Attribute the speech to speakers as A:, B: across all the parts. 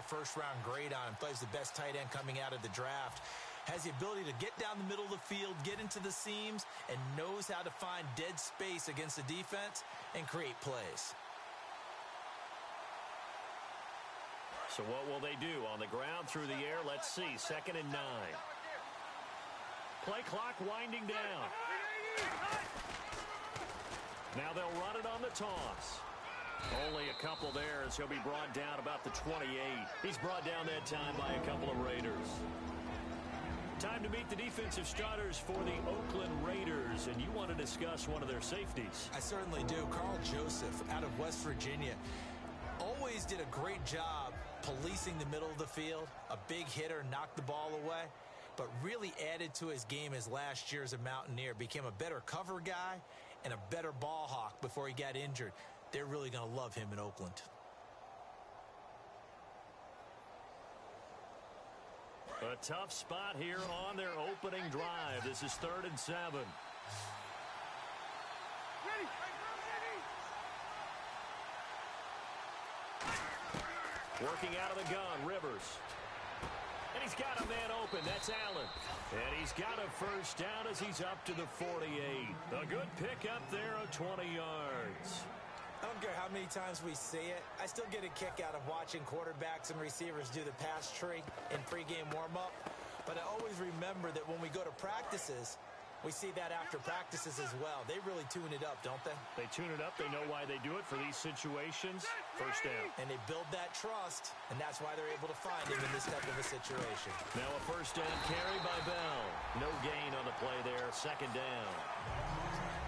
A: first-round grade on him. Thought he was the best tight end coming out of the draft. Has the ability to get down the middle of the field, get into the seams, and knows how to find dead space against the defense and create plays.
B: So what will they do? On the ground, through the air, let's see. 2nd and 9. Play clock winding down. Now they'll run it on the toss. Only a couple there as he'll be brought down about the 28. He's brought down that time by a couple of Raiders. Time to meet the defensive starters for the Oakland Raiders, and you want to discuss one of their safeties.
A: I certainly do. Carl Joseph out of West Virginia. Always did a great job policing the middle of the field. A big hitter, knocked the ball away, but really added to his game as last year as a Mountaineer. Became a better cover guy and a better ball hawk before he got injured. They're really going to love him in Oakland.
B: A tough spot here on their opening drive. This is 3rd and 7. Working out of the gun, Rivers. And he's got a man open. That's Allen. And he's got a first down as he's up to the 48. A good pickup there of 20 yards.
A: I don't care how many times we see it. I still get a kick out of watching quarterbacks and receivers do the pass tree in pregame warm-up. But I always remember that when we go to practices, we see that after practices as well. They really tune it up, don't they?
B: They tune it up. They know why they do it for these situations. First down.
A: And they build that trust, and that's why they're able to find him in this type of a situation.
B: Now a first down carry by Bell. No gain on the play there. 2nd down.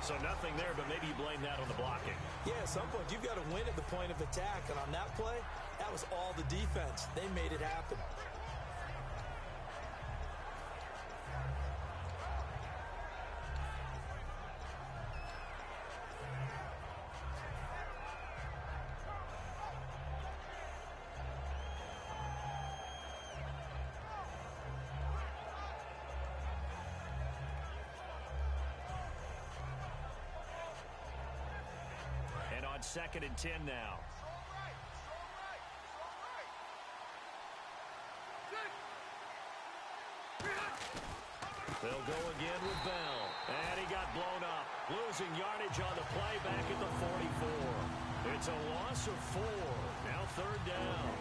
B: So nothing there, but maybe you blame that on the blocking.
A: Yeah, at some point, you've got to win at the point of attack. And on that play, that was all the defense. They made it happen.
B: On 2nd and 10 now. They'll go again with Bell. And he got blown up. Losing yardage on the play back at the 44. It's a loss of 4. Now 3rd down.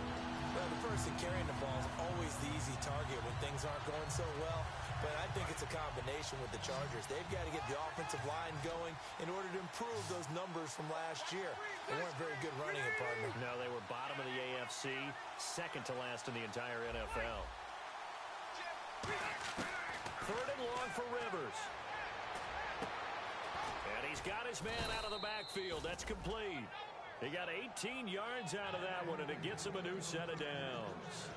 A: Well, the person carrying the ball is always the easy target when things aren't going so well. But I think it's a combination with the Chargers. They've got to get the offensive line going in order to improve those numbers from last year. They weren't very good running it, partner.
B: No, they were bottom of the AFC, 2nd to last in the entire NFL. 3rd and long for Rivers. And he's got his man out of the backfield. That's complete. He got 18 yards out of that one, and it gets him a new set of downs.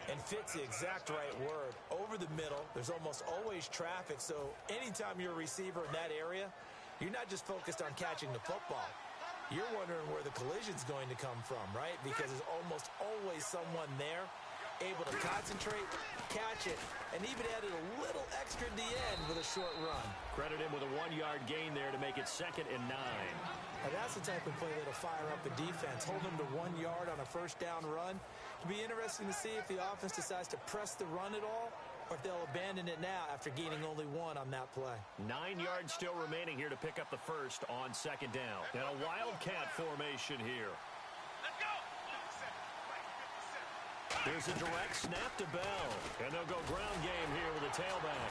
A: And fits the exact right word. Over the middle, there's almost always traffic, so anytime you're a receiver in that area, you're not just focused on catching the football. You're wondering where the collision's going to come from, right? Because there's almost always someone there able to concentrate, catch it, and even added a little extra at the end with a short run.
B: Credit him with a 1-yard gain there to make it 2nd and 9.
A: Now that's the type of play that'll fire up a defense. Hold them to 1 yard on a first down run. It'll be interesting to see if the offense decides to press the run at all or if they'll abandon it now after gaining only 1 on that play.
B: 9 yards still remaining here to pick up the first on 2nd down. And a wildcat formation here.
C: Let's go!
B: There's a direct snap to Bell. And they'll go ground game here with a tailback.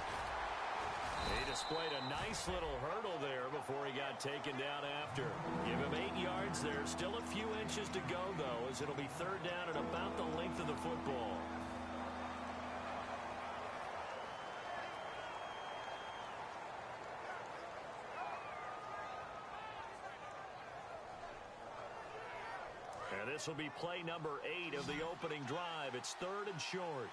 B: He displayed a nice little hurdle there before he got taken down after. Give him 8 yards there. Still a few inches to go, though, as it'll be 3rd down at about the length of the football. And this will be play number 8 of the opening drive. It's 3rd and short.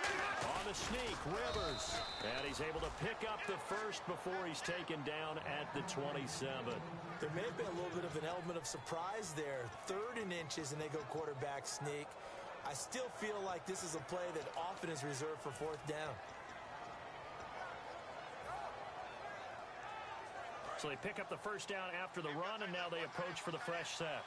B: On the sneak, Rivers. And he's able to pick up the first before he's taken down at the 27.
A: There may have been a little bit of an element of surprise there. 3rd and inches, and they go quarterback sneak. I still feel like this is a play that often is reserved for 4th down.
B: So they pick up the first down after the run, and now they approach for the fresh set.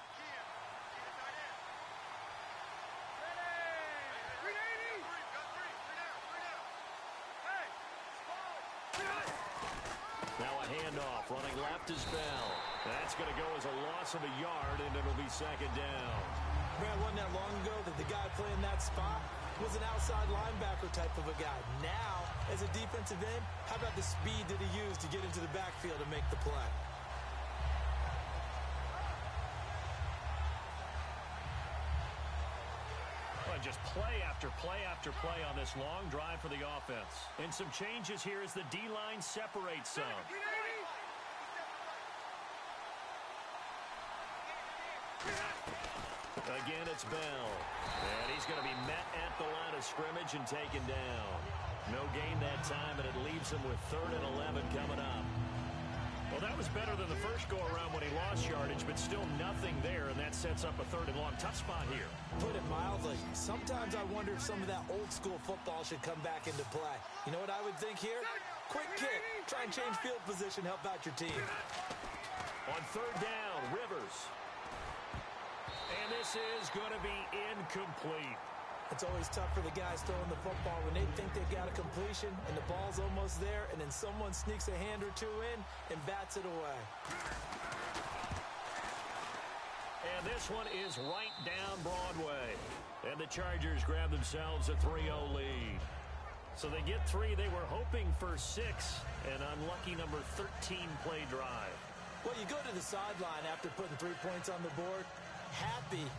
B: handoff. Running left is Bell. That's going to go as a loss of a yard, and it'll be second down.
A: Man, wasn't that long ago that the guy playing that spot was an outside linebacker type of a guy. Now, as a defensive end, how about the speed that he used to get into the backfield and make the play?
B: Just play after play after play on this long drive for the offense. And some changes here as the D-line separates some. Again, it's Bell. And he's going to be met at the line of scrimmage and taken down. No gain that time, and it leaves him with 3rd and 11 coming up. Well, that was better than the first go-around when he lost yardage, but still nothing there, and that sets up a 3rd and long. Tough spot here.
A: Put it mildly, sometimes I wonder if some of that old-school football should come back into play. You know what I would think here? Quick kick. Try and change field position, help out your team.
B: On 3rd down, Rivers. And this is going to be incomplete.
A: It's always tough for the guys throwing the football when they think they've got a completion and the ball's almost there, and then someone sneaks a hand or two in and bats it away.
B: And this one is right down Broadway. And the Chargers grab themselves a 3-0 lead. So they get 3. They were hoping for 6. An unlucky number 13 play drive.
A: Well, you go to the sideline after putting 3 points on the board, happy,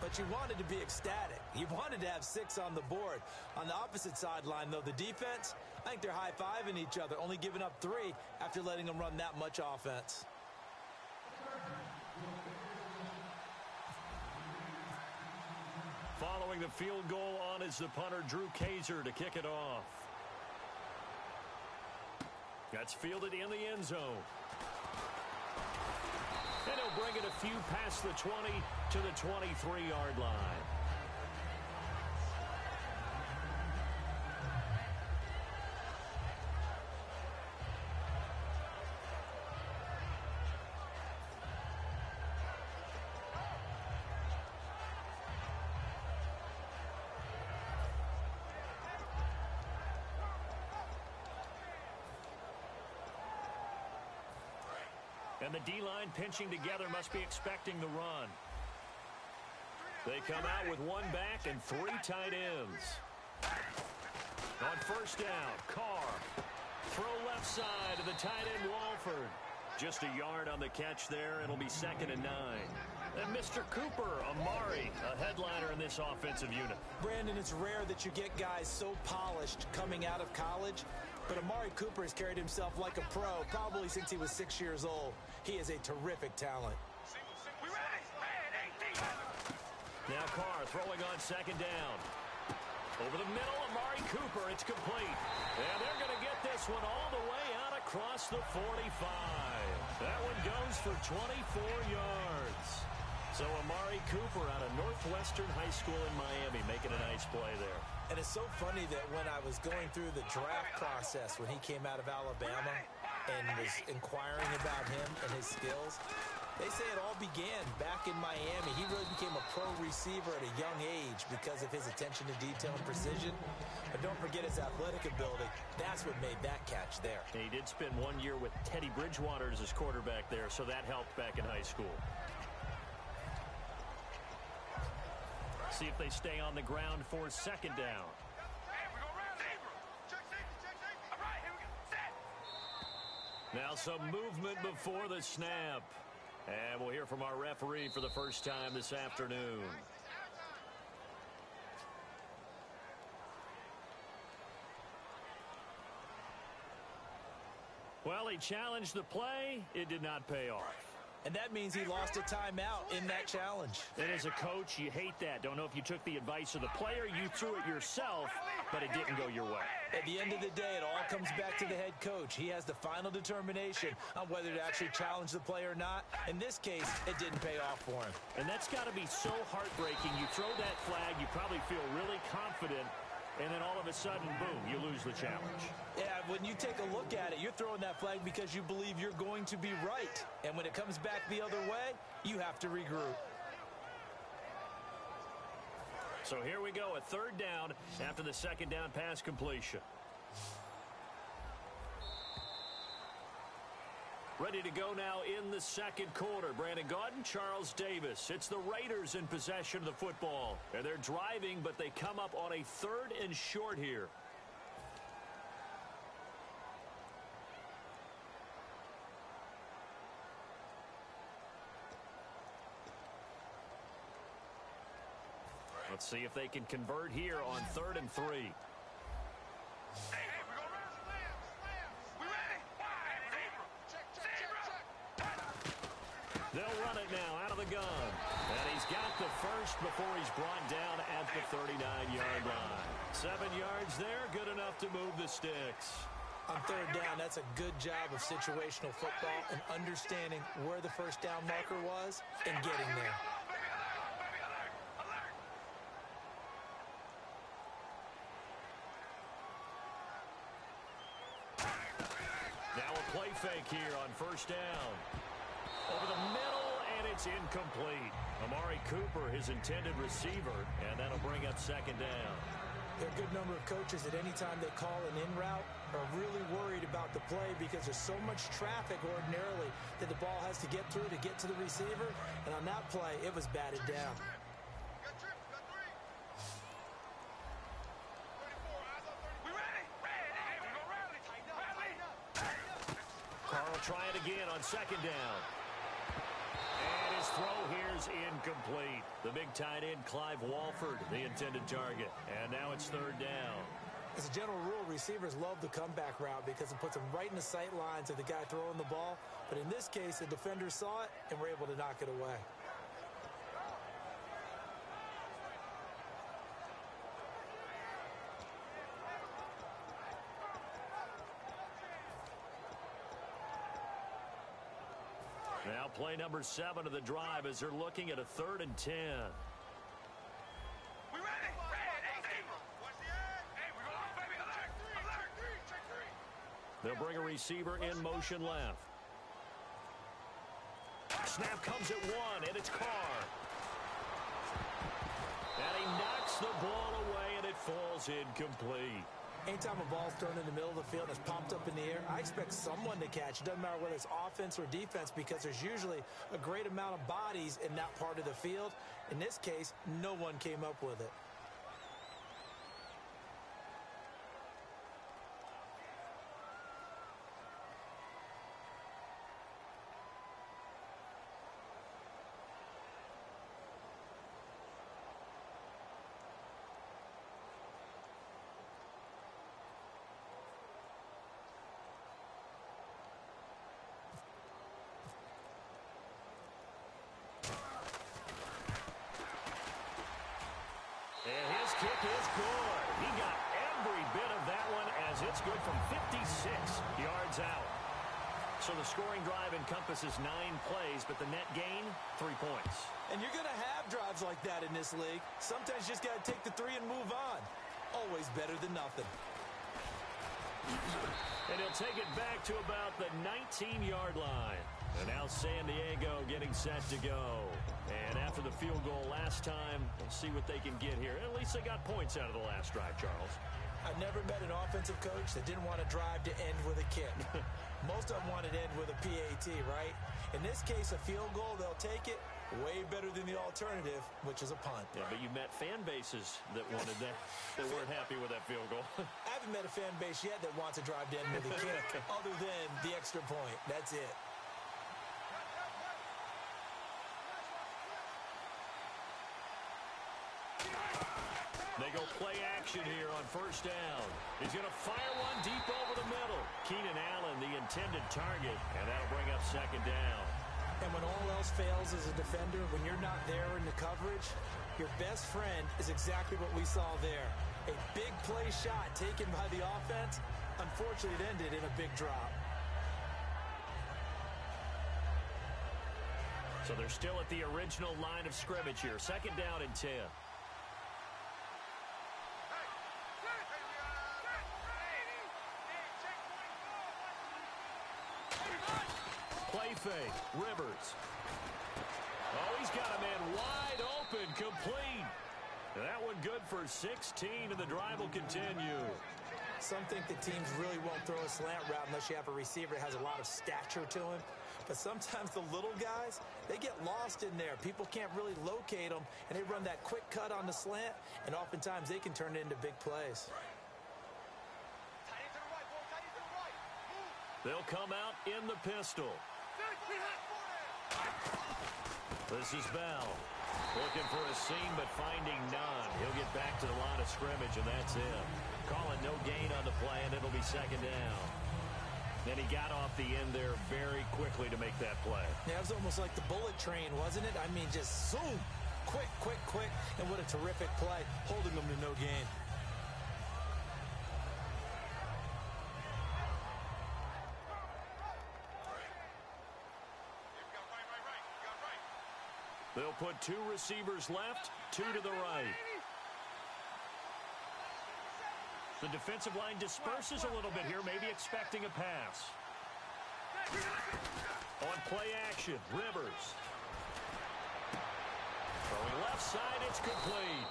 A: but you wanted to be ecstatic. You wanted to have 6 on the board. On the opposite sideline, though, the defense, I think they're high-fiving each other, only giving up 3 after letting them run that much offense.
B: Following the field goal on is the punter, Drew Kaiser, to kick it off. That's fielded in the end zone. And he'll bring it a few past the 20 to the 23-yard line. And the D-line pinching together must be expecting the run. They come out with 1 back and 3 tight ends. On 1st down, Carr. Throw left side to the tight end, Walford. Just a yard on the catch there. It'll be 2nd and 9. And Mr. Cooper, Amari, a headliner in this offensive unit.
A: Brandon, it's rare that you get guys so polished coming out of college, but Amari Cooper has carried himself like a pro probably since he was 6 years old. He is a terrific talent.
B: Now Carr throwing on 2nd down. Over the middle, Amari Cooper. It's complete. And they're going to get this one all the way out across the 45. That one goes for 24 yards. So Amari Cooper out of Northwestern High School in Miami making a nice play there.
A: And it's so funny that when I was going through the draft process when he came out of Alabama and was inquiring about him and his skills, they say it all began back in Miami. He really became a pro receiver at a young age because of his attention to detail and precision. But don't forget his athletic ability. That's what made that catch there.
B: He did spend 1 year with Teddy Bridgewater as his quarterback there, so that helped back in high school. See if they stay on the ground for 2nd down. Now some movement before the snap. And we'll hear from our referee for the first time this afternoon. Well, he challenged the play. It did not pay off.
A: And that means he lost a timeout in that challenge.
B: And as a coach, you hate that. Don't know if you took the advice of the player, you threw it yourself, but it didn't go your way.
A: At the end of the day, it all comes back to the head coach. He has the final determination on whether to actually challenge the play or not. In this case, it didn't pay off for him.
B: And that's got to be so heartbreaking. You throw that flag, you probably feel really confident, and then all of a sudden, boom, you lose the challenge.
A: Yeah, when you take a look at it, you're throwing that flag because you believe you're going to be right. And when it comes back the other way, you have to regroup.
B: So here we go, a 3rd down after the 2nd down pass completion. Ready to go now in the second quarter. Brandon Gaudin, Charles Davis. It's the Raiders in possession of the football. And they're driving, but they come up on a 3rd and short here. Let's see if they can convert here on 3rd and 3. They'll run it now out of the gun. And he's got the first before he's brought down at the 39-yard line. 7 yards there, good enough to move the sticks.
A: On 3rd down, that's a good job of situational football and understanding where the first down marker was and getting there.
B: Now a play fake here on 1st down. Over the middle, and it's incomplete. Amari Cooper, his intended receiver, and that'll bring up 2nd down.
A: There are a good number of coaches that any time they call an in route are really worried about the play because there's so much traffic ordinarily that the ball has to get through to get to the receiver. And on that play, it was batted down.
B: Carl try it again on 2nd down. And his throw here's incomplete. The big tight end, Clive Walford, the intended target. And now it's 3rd down.
A: As a general rule, receivers love the comeback route because it puts them right in the sight lines of the guy throwing the ball. But in this case, the defenders saw it and were able to knock it away.
B: Now play number 7 of the drive as they're looking at a 3rd and 10. They'll bring a receiver in motion left. Snap comes at 1, and it's Carr. And he knocks the ball away, and it falls incomplete.
A: Anytime a ball's thrown in the middle of the field and it's pumped up in the air, I expect someone to catch. It doesn't matter whether it's offense or defense because there's usually a great amount of bodies in that part of the field. In this case, no one came up with it.
B: And his kick is good. He got every bit of that one as it's good from 56 yards out. So the scoring drive encompasses 9 plays, but the net gain, 3 points.
A: And you're going to have drives like that in this league. Sometimes you just got to take the 3 and move on. Always better than nothing.
B: And he'll take it back to about the 19-yard line. And now San Diego getting set to go. And after the field goal last time, we'll see what they can get here. At least they got points out of the last drive, Charles.
A: I've never met an offensive coach that didn't want to drive to end with a kick. Most of them wanted to end with a PAT, right? In this case, a field goal, they'll take it. Way better than the alternative, which is a punt.
B: Yeah, but you met fan bases that wanted that, that weren't happy with that field goal.
A: I haven't met a fan base yet that wants to drive to end with a kick, other than the extra point. That's it.
B: They go play action here on 1st down. He's going to fire one deep over the middle. Keenan Allen, the intended target, and that'll bring up 2nd down.
A: And when all else fails as a defender, when you're not there in the coverage, your best friend is exactly what we saw there. A big play shot taken by the offense. Unfortunately, it ended in a big drop.
B: So they're still at the original line of scrimmage here. 2nd down and 10. Play fake. Rivers. Oh, he's got a man wide open. Complete. That one good for 16, and the drive will continue.
A: Some think that teams really won't throw a slant route unless you have a receiver that has a lot of stature to him. But sometimes the little guys, they get lost in there. People can't really locate them, and they run that quick cut on the slant, and oftentimes they can turn it into big plays.
B: They'll come out in the pistol. This is Bell. Looking for a seam, but finding none. He'll get back to the line of scrimmage, and that's it. Calling no gain on the play, and it'll be second down. And he got off the end there very quickly to make that play.
A: Yeah, it was almost like the bullet train, wasn't it? I mean, just zoom. Quick, quick, quick. And what a terrific play, holding them to no gain.
B: They'll put two receivers left, two to the right. The defensive line disperses a little bit here, maybe expecting a pass. On play action, Rivers. Throwing left side, it's complete.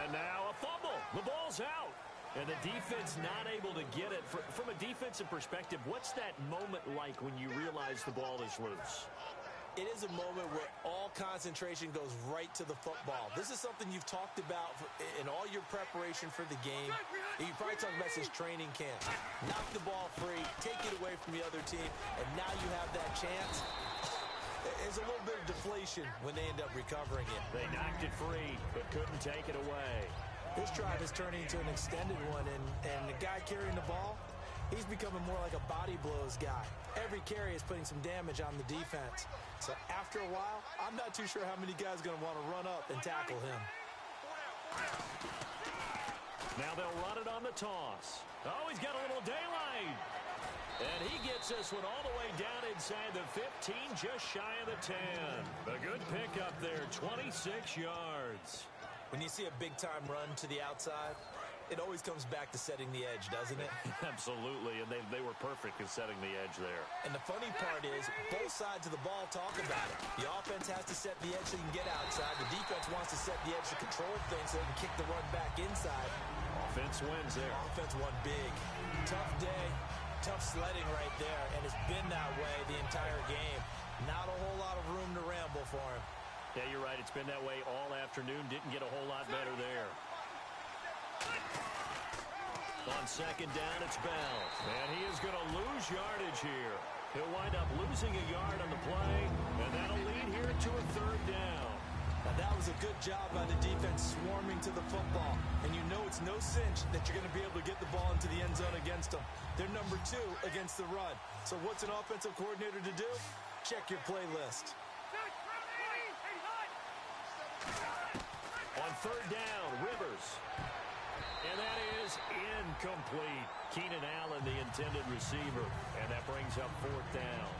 B: And now a fumble. The ball's out. And the defense not able to get it. From a defensive perspective, what's that moment like when you realize the ball is loose?
A: It is a moment where all concentration goes right to the football. This is something you've talked about in all your preparation for the game. You probably talked about since training camp. Knock the ball free, take it away from the other team, and now you have that chance. There's a little bit of deflation when they end up recovering it.
B: They knocked it free, but couldn't take it away.
A: This drive is turning into an extended one, and the guy carrying the ball, he's becoming more like a body blows guy. Every carry is putting some damage on the defense. So after a while, I'm not too sure how many guys are going to want to run up and tackle him.
B: Now they'll run it on the toss. Oh, he's got a little daylight. And he gets this one all the way down inside the 15, just shy of the 10. A good pickup there, 26 yards.
A: When you see a big-time run to the outside, it always comes back to setting the edge, doesn't it?
B: Absolutely, and they were perfect in setting the edge there.
A: And the funny part is, both sides of the ball talk about it. The offense has to set the edge so you can get outside. The defense wants to set the edge to control things so they can kick the run back inside.
B: Offense wins there.
A: Offense won big. Tough day, tough sledding right there, and it's been that way the entire game. Not a whole lot of room to ramble for him.
B: Yeah, you're right. It's been that way all afternoon. Didn't get a whole lot better there. On second down, it's Bell. And he is going to lose yardage here. He'll wind up losing a yard on the play, and that'll lead here to a third down.
A: Now, that was a good job by the defense swarming to the football. And you know it's no cinch that you're going to be able to get the ball into the end zone against them. They're number 2 against the run. So what's an offensive coordinator to do? Check your play list.
B: On third down, Rivers. And that is incomplete. Keenan Allen, the intended receiver. And that brings up fourth down.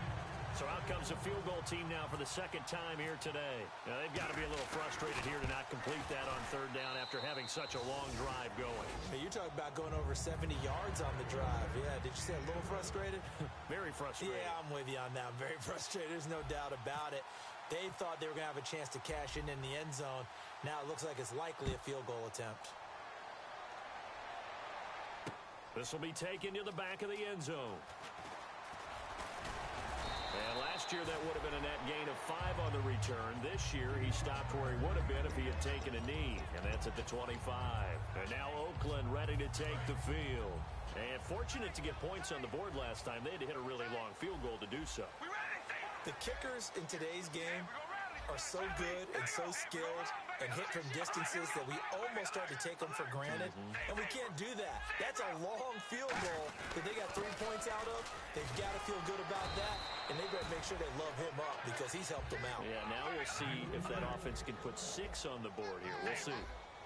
B: So out comes a field goal team now for the second time here today. Now, they've got to be a little frustrated here to not complete that on third down after having such a long drive going.
A: Hey, you're talking about going over 70 yards on the drive. Yeah, did you say a little frustrated?
B: Very frustrated.
A: Yeah, I'm with you on that. I'm very frustrated. There's no doubt about it. They thought they were going to have a chance to cash in the end zone. Now it looks like it's likely a field goal attempt.
B: This will be taken to the back of the end zone. And last year that would have been a net gain of 5 on the return. This year he stopped where he would have been if he had taken a knee. And that's at the 25. And now Oakland ready to take the field. And fortunate to get points on the board last time. They had to hit a really long field goal to do so.
A: The kickers in today's game are so good and so skilled and hit from distances that we almost start to take them for granted. And we can't do that. That's a long field goal that they got 3 points out of. They've got to feel good about that, and they better make sure they love him up because he's helped them out.
B: Yeah, now we'll see if that offense can put 6 on the board here. We'll see.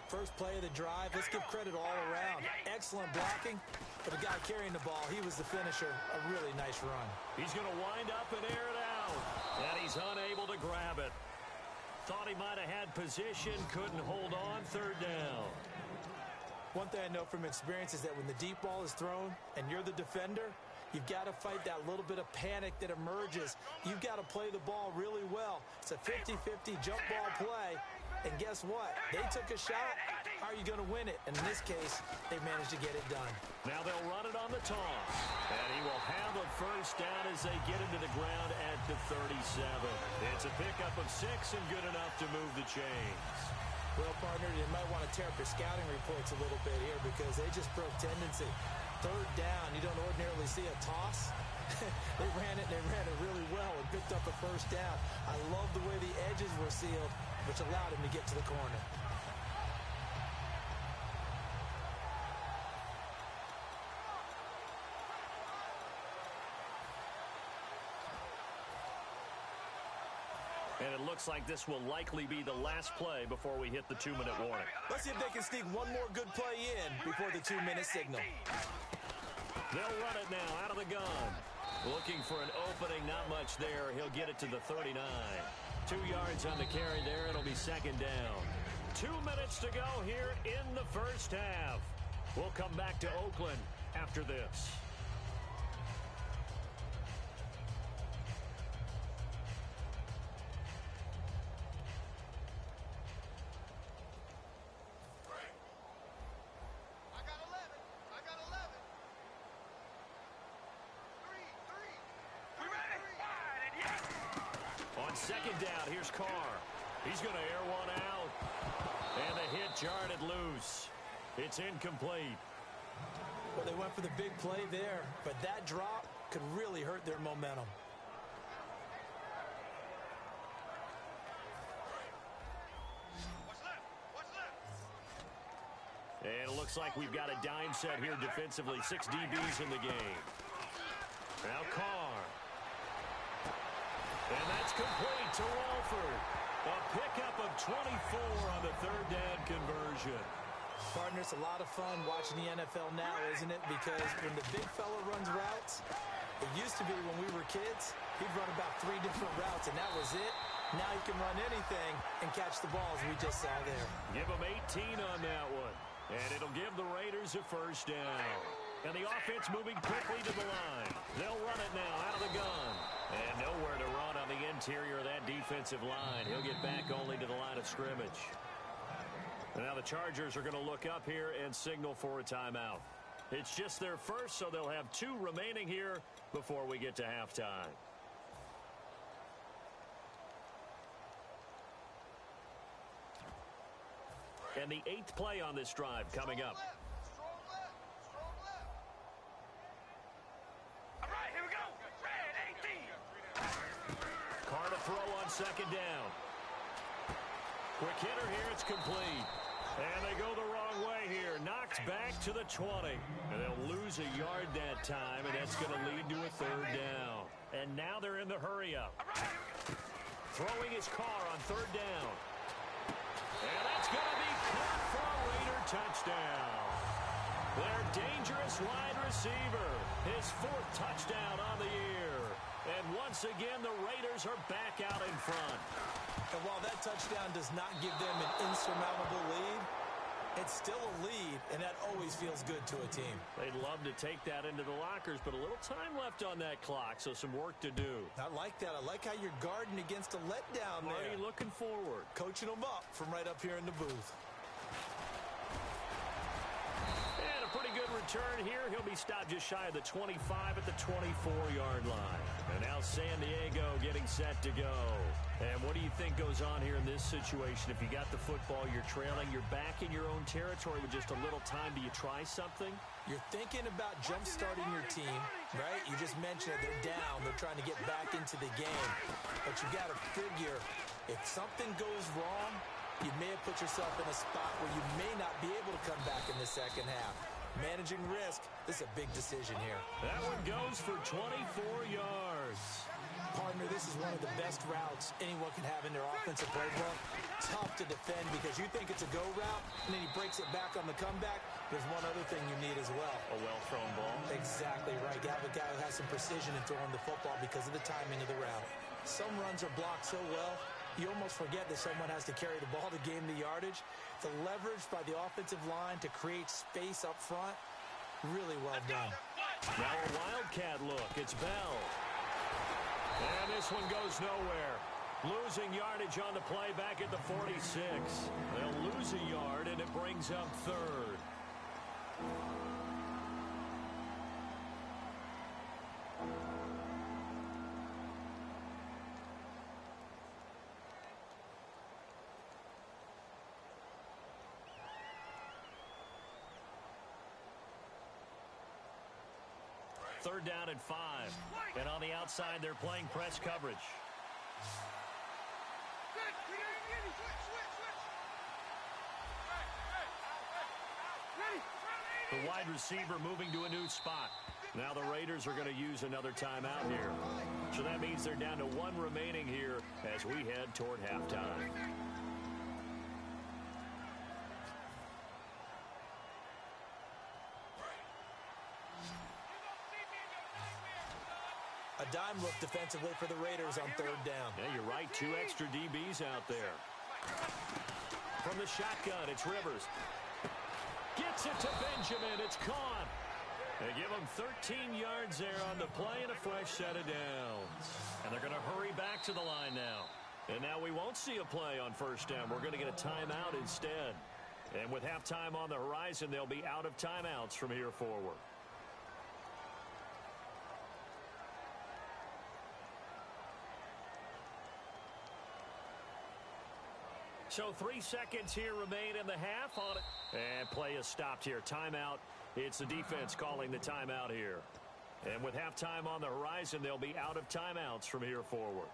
A: First play of the drive, let's give credit all around. Excellent blocking, but the guy carrying the ball, he was the finisher. A really nice run.
B: He's going to wind up and air it out, and he's unable to grab it. Thought he might have had position, couldn't hold on, third down.
A: One thing I know from experience is that when the deep ball is thrown and you're the defender, you've got to fight that little bit of panic that emerges. You've got to play the ball really well. It's a 50-50 jump ball play, And guess what? They took a shot. How are you going to win it? And in this case, they managed to get it done.
B: Now they'll run it on the toss. And he will have a first down as they get him to the ground at the 37. It's a pickup of 6 and good enough to move the chains.
A: Well, partner, they might want to tear up their scouting reports a little bit here because they just broke tendency. Third down, you don't ordinarily see a toss. They ran it really well and picked up a first down. I love the way the edges were sealed, which allowed him to get to the corner.
B: And it looks like this will likely be the last play before we hit the 2-minute warning.
A: Let's see if they can sneak one more good play in before the 2-minute signal.
B: They'll run it now out of the gun. Looking for an opening, not much there. He'll get it to the 39. 2 yards on the carry there. It'll be second down. 2 minutes to go here in the first half. We'll come back to Oakland after this. Second down, here's Carr. He's going to air one out. And the hit jarred loose. It's incomplete.
A: Well, they went for the big play there, but that drop could really hurt their momentum.
B: And it looks like we've got a dime set here defensively. 6 DBs in the game. Now Carr. And that's complete to Walford. A pickup of 24 on the third down conversion.
A: Partner, it's a lot of fun watching the NFL now, isn't it? Because when the big fella runs routes, it used to be when we were kids, he'd run about 3 different routes, and that was it. Now he can run anything and catch the balls we just saw there.
B: Give him 18 on that one. And it'll give the Raiders a first down. And the offense moving quickly to the line. They'll run it now out of the gun. And nowhere to run on the interior of that defensive line. He'll get back only to the line of scrimmage. And now the Chargers are going to look up here and signal for a timeout. It's just their first, so they'll have 2 remaining here before we get to halftime. And the 8th play on this drive coming up.
C: All right, here we go. Red 18.
B: Carr to throw on second down. Quick hitter here, it's complete. And they go the wrong way here. Knocked back to the 20. And they'll lose a yard that time, and that's going to lead to a third down. And now they're in the hurry-up. Throwing his Carr on third down. And that's going to be caught for a Raider touchdown. Their dangerous wide receiver. His 4th touchdown on the year. And once again, the Raiders are back out in front.
A: And while that touchdown does not give them an insurmountable lead, it's still a lead, and that always feels good to a team.
B: They'd love to take that into the lockers, but a little time left on that clock, so some work to do.
A: I like that. I like how you're guarding against a letdown there.
B: Marty looking forward.
A: Coaching them up from right up here in the booth.
B: And a pretty good return here. He'll be stopped just shy of the 25 at the 24-yard line. And now San Diego getting set to go. And what do you think goes on here in this situation? If you got the football, you're trailing, you're back in your own territory with just a little time. Do you try something?
A: You're thinking about jump-starting your team, right? You just mentioned it. They're down. They're trying to get back into the game. But you got to figure, if something goes wrong, you may have put yourself in a spot where you may not be able to come back in the second half. Managing risk, this is a big decision here.
B: That one goes for 24 yards.
A: Partner, this is one of the best routes anyone can have in their offensive playbook. Tough to defend because you think it's a go route, and then he breaks it back on the comeback. There's one other thing you need as well.
B: A well-thrown ball.
A: Exactly right. You have a guy who has some precision in throwing the football because of the timing of the route. Some runs are blocked so well, you almost forget that someone has to carry the ball to gain the yardage. The leverage by the offensive line to create space up front, really well done.
B: Now a Wildcat look. It's Bell. And this one goes nowhere. Losing yardage on the play back at the 46. They'll lose a yard, and it brings up third. Third down and 5. And on the outside, they're playing press coverage. The wide receiver moving to a new spot. Now the Raiders are going to use another timeout here. So that means they're down to one remaining here as we head toward halftime.
A: A dime look defensively for the Raiders on third down.
B: Yeah, you're right. 2 extra DBs out there. From the shotgun, it's Rivers. Gets it to Benjamin. It's caught. They give him 13 yards there on the play and a fresh set of downs. And they're going to hurry back to the line now. And now we won't see a play on first down. We're going to get a timeout instead. And with halftime on the horizon, they'll be out of timeouts from here forward. So 3 seconds here remain in the half on it. And play is stopped here. Timeout. It's the defense calling the timeout here. And with halftime on the horizon, they'll be out of timeouts from here forward.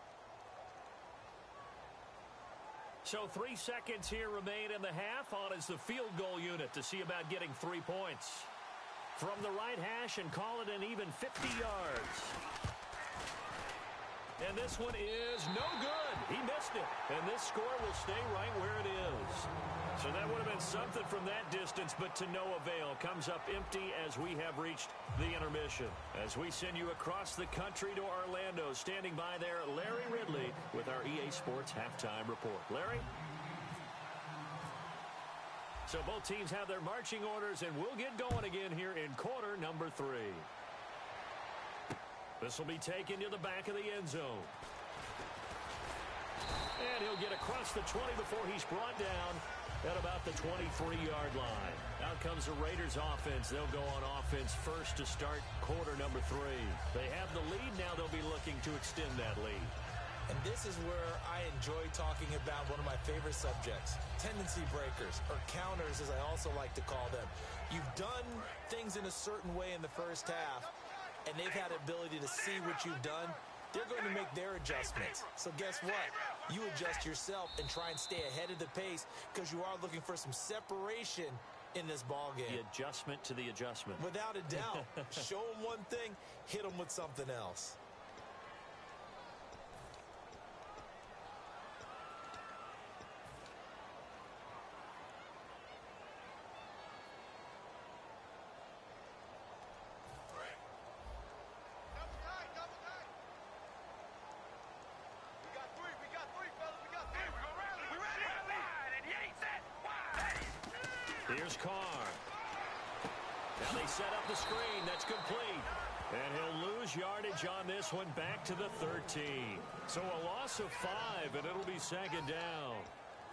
B: So 3 seconds here remain in the half. On is the field goal unit to see about getting 3 points. From the right hash and call it an even 50 yards. And this one is no good. He missed it. And this score will stay right where it is. So that would have been something from that distance, but to no avail. Comes up empty as we have reached the intermission. As we send you across the country to Orlando, standing by there, Larry Ridley with our EA Sports Halftime Report. Larry? So both teams have their marching orders, and we'll get going again here in quarter number 3. This will be taken to the back of the end zone. And he'll get across the 20 before he's brought down at about the 23-yard line. Out comes the Raiders offense. They'll go on offense first to start quarter number 3. They have the lead. Now they'll be looking to extend that lead.
A: And this is where I enjoy talking about one of my favorite subjects, tendency breakers, or counters as I also like to call them. You've done things in a certain way in the first half, and they've had the ability to see what you've done. They're going to make their adjustments. So guess what? You adjust yourself and try and stay ahead of the pace because you are looking for some separation in this ball game.
B: The adjustment to the adjustment.
A: Without a doubt. Show them one thing, hit them with something else.
B: Here's Carr. Now they set up the screen. That's complete. And he'll lose yardage on this one back to the 13. So a loss of 5, and it'll be second down.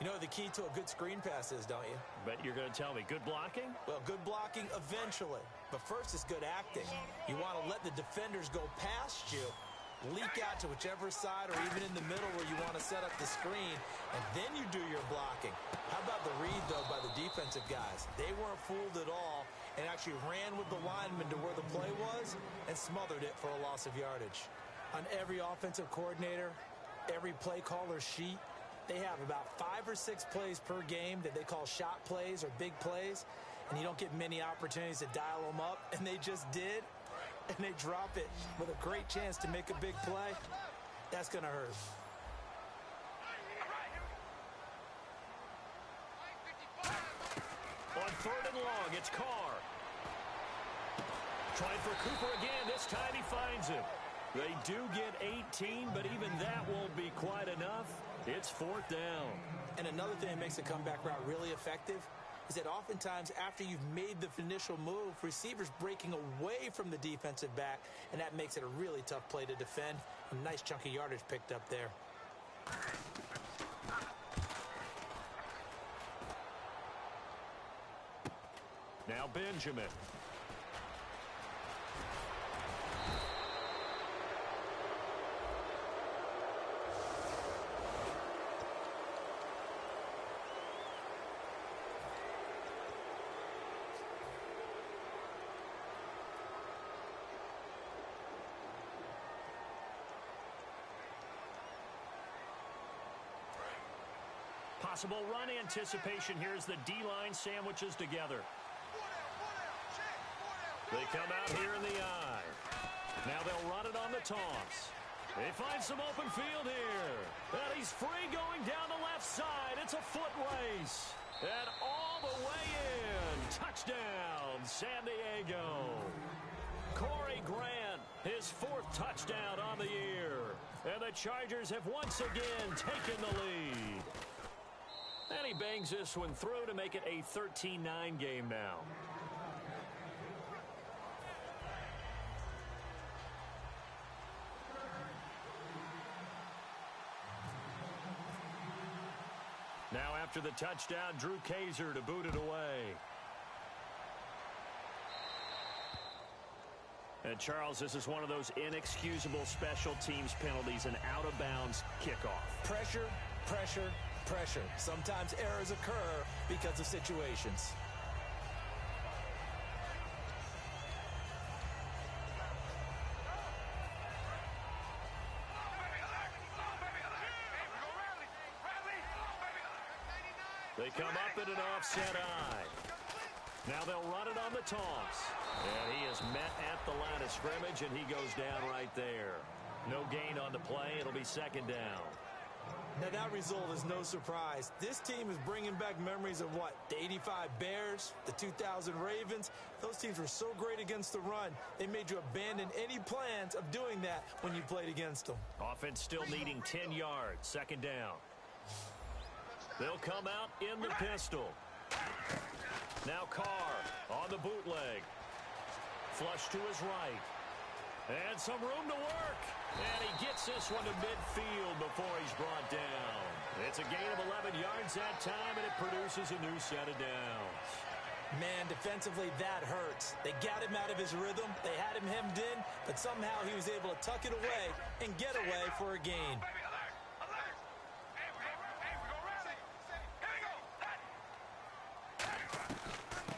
A: You know the key to a good screen pass is, don't you?
B: Bet you're going to tell me. Good blocking?
A: Well, good blocking eventually. But first is good acting. You want to let the defenders go past you, leak out to whichever side or even in the middle where you want to set up the screen, and then you do your blocking. How about the read, though, by the defensive guys? They weren't fooled at all and actually ran with the lineman to where the play was and smothered it for a loss of yardage. On every offensive coordinator, every play caller sheet, they have about 5 or 6 plays per game that they call shot plays or big plays, and you don't get many opportunities to dial them up, and they just did. And they drop it with a great chance to make a big play. That's going to hurt.
B: On third and long, it's Carr. Trying for Cooper again. This time he finds him. They do get 18, but even that won't be quite enough. It's fourth down.
A: And another thing that makes a comeback route really effective is that oftentimes after you've made the initial move, receivers breaking away from the defensive back, and that makes it a really tough play to defend. A nice chunk of yardage picked up there.
B: Now Benjamin. Possible run anticipation here as the D-line sandwiches together. They come out here in the eye. Now they'll run it on the toss. They find some open field here. And he's free going down the left side. It's a foot race. And all the way in. Touchdown, San Diego. Corey Grant, his 4th touchdown on the year. And the Chargers have once again taken the lead. And he bangs this one through to make it a 13-9 game now. Now after the touchdown, Drew Kaiser to boot it away. And Charles, this is one of those inexcusable special teams penalties, an out-of-bounds kickoff.
A: Pressure, pressure, pressure. Sometimes errors occur because of situations.
B: They come up in an offset eye. Now they'll run it on the toss. And he is met at the line of scrimmage, and he goes down right there. No gain on the play. It'll be 2nd down.
A: Now, that result is no surprise. This team is bringing back memories of what? The 85 Bears, the 2000 Ravens. Those teams were so great against the run. They made you abandon any plans of doing that when you played against them.
B: Offense still needing 10 yards. 2nd down. They'll come out in the pistol. Now Carr on the bootleg. Flush to his right. And some room to work. And he gets this one to midfield before he's brought down. It's a gain of 11 yards that time, and it produces a new set of downs.
A: Man, defensively, that hurts. They got him out of his rhythm. They had him hemmed in, but somehow he was able to tuck it away and get away for a gain.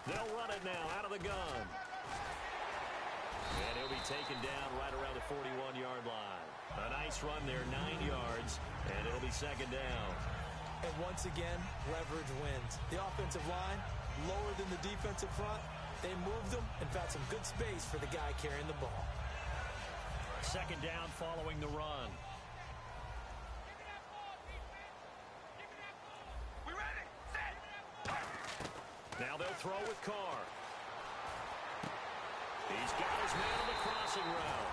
B: They'll run it now out of the gun. And he'll be taken down right around the 41-yard line. A nice run there, 9 yards, and it'll be 2nd down.
A: And once again, leverage wins. The offensive line, lower than the defensive front. They moved them and found some good space for the guy carrying the ball.
B: 2nd down following the run. Now they'll throw with Carr. He's got his man on the crossing route.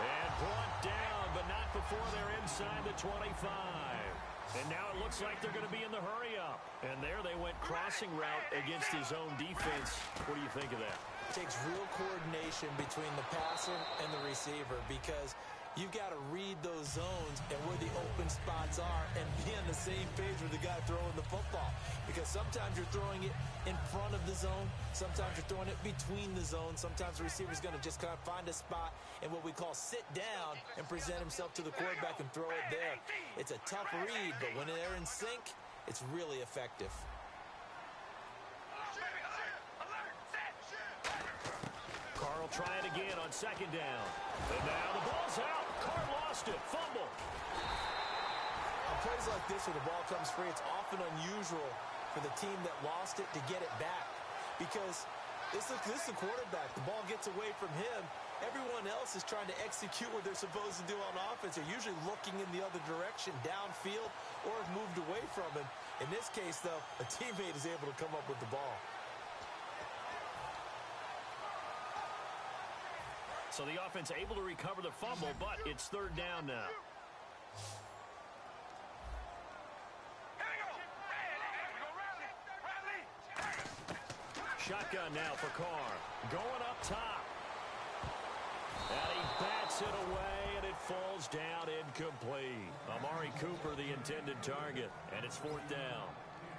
B: And brought down, but not before they're inside the 25. And now it looks like they're going to be in the hurry-up. And there they went crossing route against his own defense. What do you think of that?
A: It takes real coordination between the passer and the receiver because you've got to read those zones and where the open spots are and be on the same page with the guy throwing the football. Because sometimes you're throwing it in front of the zone. Sometimes you're throwing it between the zones. Sometimes the receiver's going to just kind of find a spot and what we call sit down and present himself to the quarterback and throw it there. It's a tough read, but when they're in sync, it's really effective.
B: Carr will try it again on 2nd down. And now the ball's out. Carr lost it. Fumble.
A: On plays like this where the ball comes free, it's often unusual for the team that lost it to get it back. Because this is the quarterback. The ball gets away from him. Everyone else is trying to execute what they're supposed to do on offense. They're usually looking in the other direction, downfield, or have moved away from him. In this case, though, a teammate is able to come up with the ball.
B: So the offense able to recover the fumble, but it's 3rd down now. Shotgun now for Carr. Going up top. And he bats it away, and it falls down incomplete. Amari Cooper, the intended target, and it's 4th down.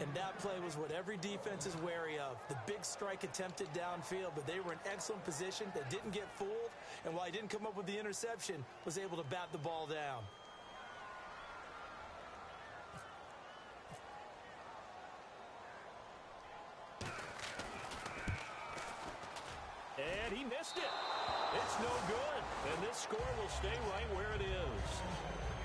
A: And that play was what every defense is wary of. The big strike attempted downfield, but they were in excellent position. They didn't get fooled, and while he didn't come up with the interception, was able to bat the ball down.
B: And he missed it. It's no good. And this score will stay right where it is.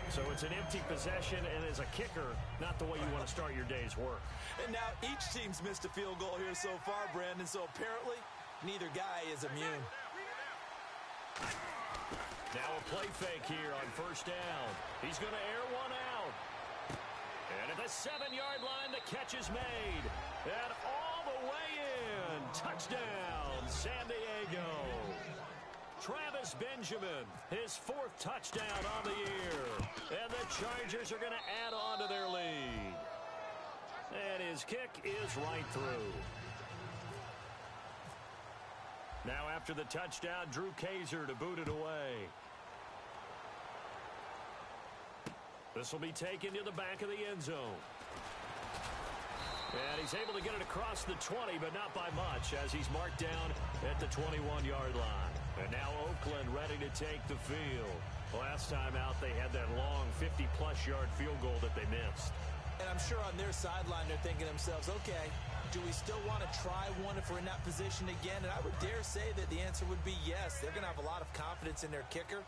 B: So it's an empty possession, and as a kicker, not the way you want to start your day's work.
A: And now each team's missed a field goal here so far, Brandon, so apparently neither guy is immune.
B: Now a play fake here on 1st down. He's going to air one out. And at the 7-yard line, the catch is made. And all the way in. Touchdown, San Diego. Travis Benjamin, his 4th touchdown on the year. And the Chargers are going to add on to their lead. And his kick is right through. Now after the touchdown, Drew Kaiser to boot it away. This will be taken to the back of the end zone. And he's able to get it across the 20, but not by much, as he's marked down at the 21-yard line. And now Oakland ready to take the field. Last time out, they had that long 50-plus yard field goal that they missed.
A: And I'm sure on their sideline, they're thinking to themselves, okay, do we still want to try one if we're in that position again? And I would dare say that the answer would be yes. They're going to have a lot of confidence in their kicker.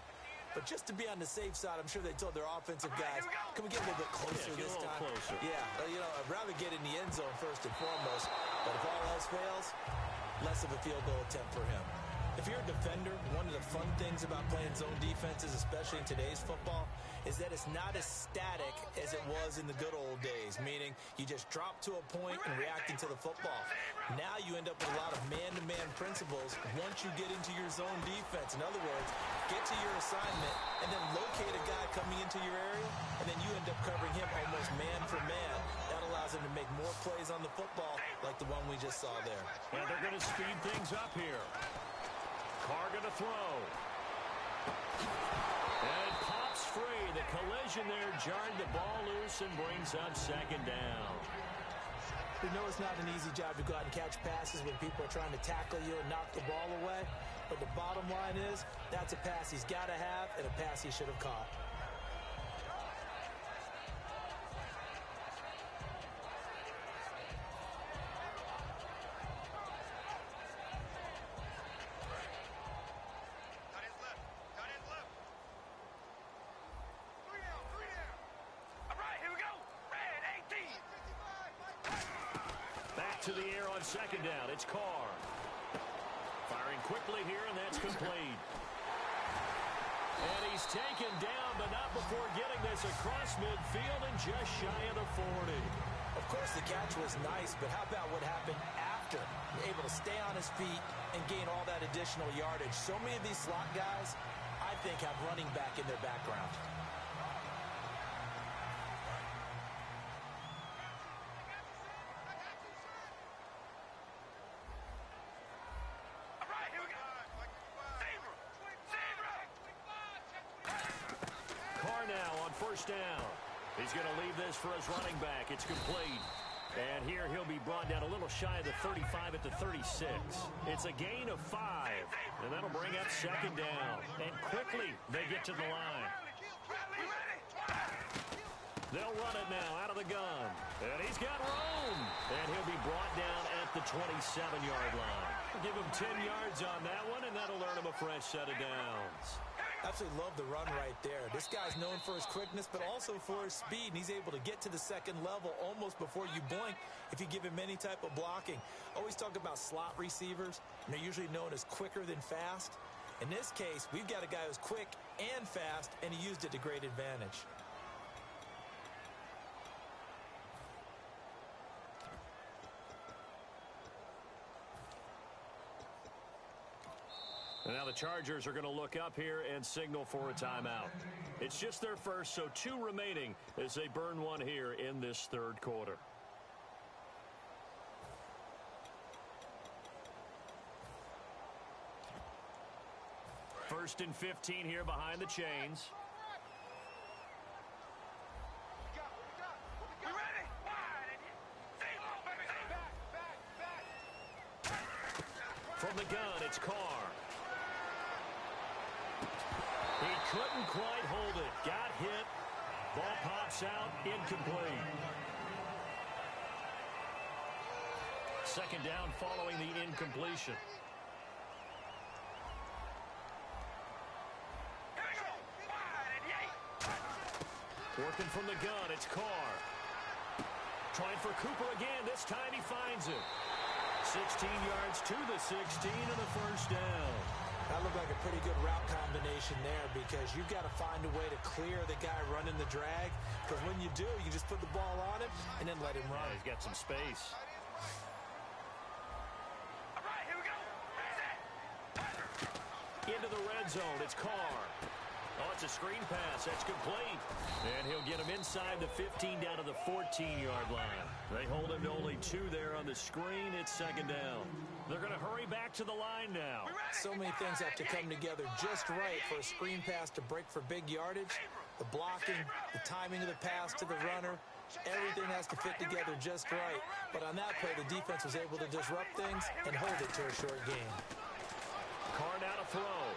A: But just to be on the safe side, I'm sure they told their offensive guys, can we get a little bit closer this time?
B: Closer.
A: Yeah, you know, I'd rather get in the end zone first and foremost. But if all else fails, less of a field goal attempt for him. If you're a defender, one of the fun things about playing zone defenses, especially in today's football, is that it's not as static as it was in the good old days, meaning you just drop to a point and reacting to the football. Now you end up with a lot of man-to-man principles once you get into your zone defense. In other words, get to your assignment and then locate a guy coming into your area, and then you end up covering him almost man for man. That allows him to make more plays on the football like the one we just saw there.
B: And they're going to speed things up here. Carr going to throw. And it pops free. The collision there jarred the ball loose and brings up 2nd down.
A: We know it's not an easy job to go out and catch passes when people are trying to tackle you and knock the ball away. But the bottom line is, that's a pass he's got to have and a pass he should have caught.
B: To the air on 2nd down. It's Carr. Firing quickly here, and that's complete. And he's taken down, but not before getting this across midfield and just shy of the 40.
A: Of course, the catch was nice, but how about what happened after? Able to stay on his feet and gain all that additional yardage. So many of these slot guys, I think, have running back in their background.
B: Down. He's going to leave this for his running back. It's complete. And here he'll be brought down a little shy of the 35 at the 36. It's a gain of 5. And that'll bring up 2nd down. And quickly they get to the line. They'll run it now out of the gun. And he's got room. And he'll be brought down at the 27-yard line. Give him 10 yards on that one, and that'll earn him a fresh set of downs.
A: Absolutely love the run right there. This guy's known for his quickness, but also for his speed. And he's able to get to the 2nd level almost before you blink if you give him any type of blocking. Always talk about slot receivers, and they're usually known as quicker than fast. In this case, we've got a guy who's quick and fast, and he used it to great advantage.
B: And now the Chargers are going to look up here and signal for a timeout. It's just their first, so 2 remaining as they burn one here in this 3rd quarter. 1st and 15 here behind the chains.
C: You ready? Wide and same on, baby. Back.
B: From the gun, it's Carr. He couldn't quite hold it. Got hit. Ball pops out, incomplete. Second down following the incompletion.
C: Here we go. Wide and yay.
B: Working from the gun, it's Carr. Trying for Cooper again. This time he finds it. 16 yards to the 16 and the first down.
A: That looked like a pretty good route combination there because you've got to find a way to clear the guy running the drag. Because when you do, you just put the ball on him and then let him run.
B: Yeah, he's got some space.
C: All right, here we go. Set.
B: Into the red zone, it's Carr. Oh, it's a screen pass. That's complete. And he'll get him inside the 15 down to the 14-yard line. They hold him to only 2 there on the screen. It's second down. They're going to hurry back to the line now.
A: So many things have to come together just right for a screen pass to break for big yardage. The blocking, the timing of the pass to the runner, everything has to fit together just right. But on that play, the defense was able to disrupt things and hold it to a short game.
B: Carr now to throw.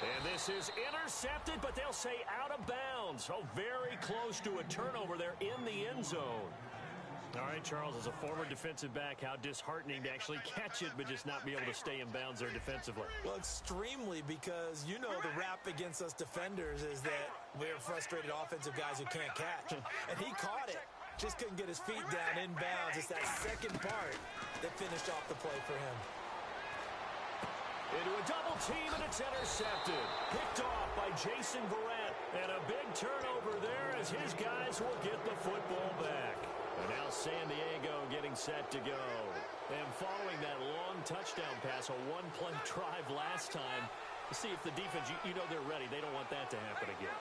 B: And this is intercepted, but they'll say out of bounds. Oh, very close to a turnover there in the end zone. All right, Charles, as a former defensive back, how disheartening to actually catch it, but just not be able to stay in bounds there defensively.
A: Well, extremely, because you know the rap against us defenders is that we're frustrated offensive guys who can't catch. And he caught it. Just couldn't get his feet down in bounds. It's that second part that finished off the play for him.
B: Into a double team, and it's intercepted. Picked off by Jason Verrett. And a big turnover there as his guys will get the football back. And now San Diego getting set to go. And following that long touchdown pass, a one-play drive last time, to see if the defense, you know they're ready. They don't want that to happen again.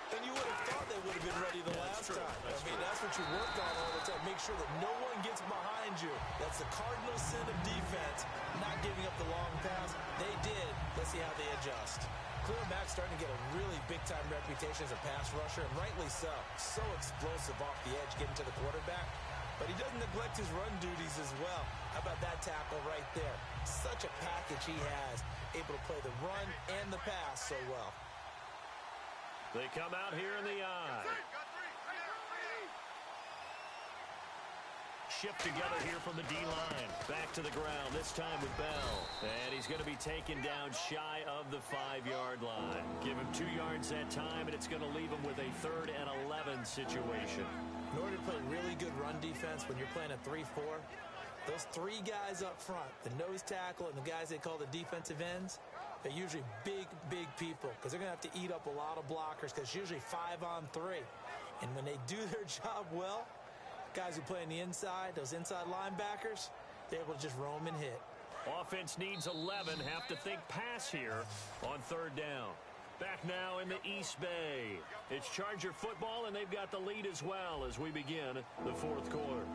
A: And you would have thought they would have been ready the last time. That's what you work on all the time. Make sure that no one gets behind you. That's the cardinal sin of defense, not giving up the long pass. They did. Let's see how they adjust. Khalil Mack's starting to get a really big-time reputation as a pass rusher, and rightly so. So explosive off the edge, getting to the quarterback. But he doesn't neglect his run duties as well. How about that tackle right there? Such a package he has, able to play the run and the pass so well.
B: They come out here in the eye. Shift together here from the D-line. Back to the ground, this time with Bell. And he's going to be taken down shy of the 5-yard line. Give him 2 yards that time, and it's going to leave him with a 3rd and 11 situation.
A: In order to play really good run defense when you're playing a 3-4, those 3 guys up front, the nose tackle and the guys they call the defensive ends, they're usually big, big people because they're going to have to eat up a lot of blockers because it's usually 5 on 3. And when they do their job well, guys who play on the inside, those inside linebackers, they're able to just roam and hit.
B: Offense needs 11. Have to think pass here on 3rd down. Back now in the East Bay. It's Charger football, and they've got the lead as well as we begin the 4th quarter.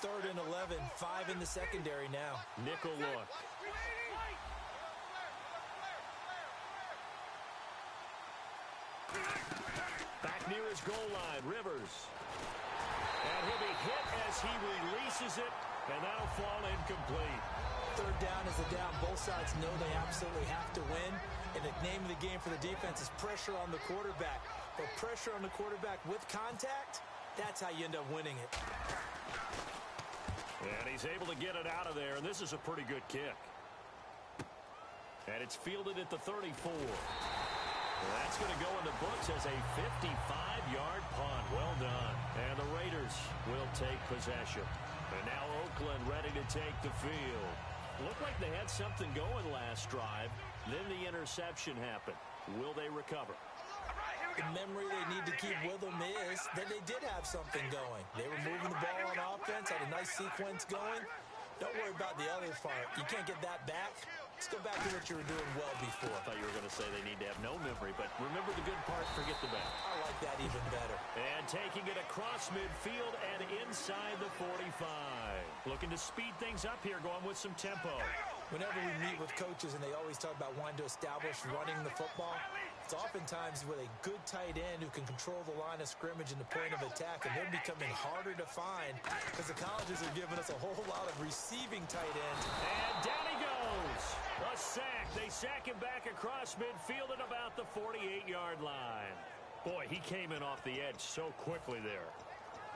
A: Third and 11, 5 in the secondary now.
B: Nickel look. Back near his goal line, Rivers. And he'll be hit as he releases it, and that'll fall incomplete.
A: 3rd down is the down. Both sides know they absolutely have to win. And the name of the game for the defense is pressure on the quarterback. But pressure on the quarterback with contact, that's how you end up winning it.
B: And he's able to get it out of there, and this is a pretty good kick. And it's fielded at the 34. Well, that's going to go in the books as a 55-yard punt. Well done. And the Raiders will take possession. And now Oakland ready to take the field. Looked like they had something going last drive. Then the interception happened. Will they recover?
A: The memory they need to keep with them is that they did have something going. They were moving the ball on offense, had a nice sequence going. Don't worry about the other part. You can't get that back. Let's go back to what you were doing well before.
B: I thought you were going to say they need to have no memory, but remember the good part, forget the bad.
A: I like that even better.
B: And taking it across midfield and inside the 45. Looking to speed things up here, going with some tempo.
A: Whenever we meet with coaches and they always talk about wanting to establish running the football, it's oftentimes with a good tight end who can control the line of scrimmage and the point of attack, and they're becoming harder to find because the colleges are giving us a whole lot of receiving tight ends.
B: And down he goes. A sack. They sack him back across midfield at about the 48-yard line. Boy, he came in off the edge so quickly there.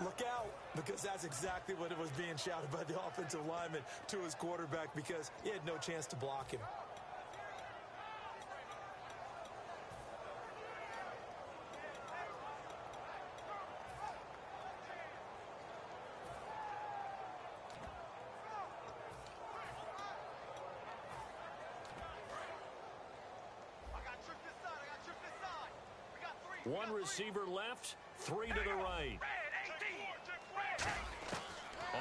A: Look out, because that's exactly what it was being shouted by the offensive lineman to his quarterback because he had no chance to block him.
B: One receiver left, three to the right.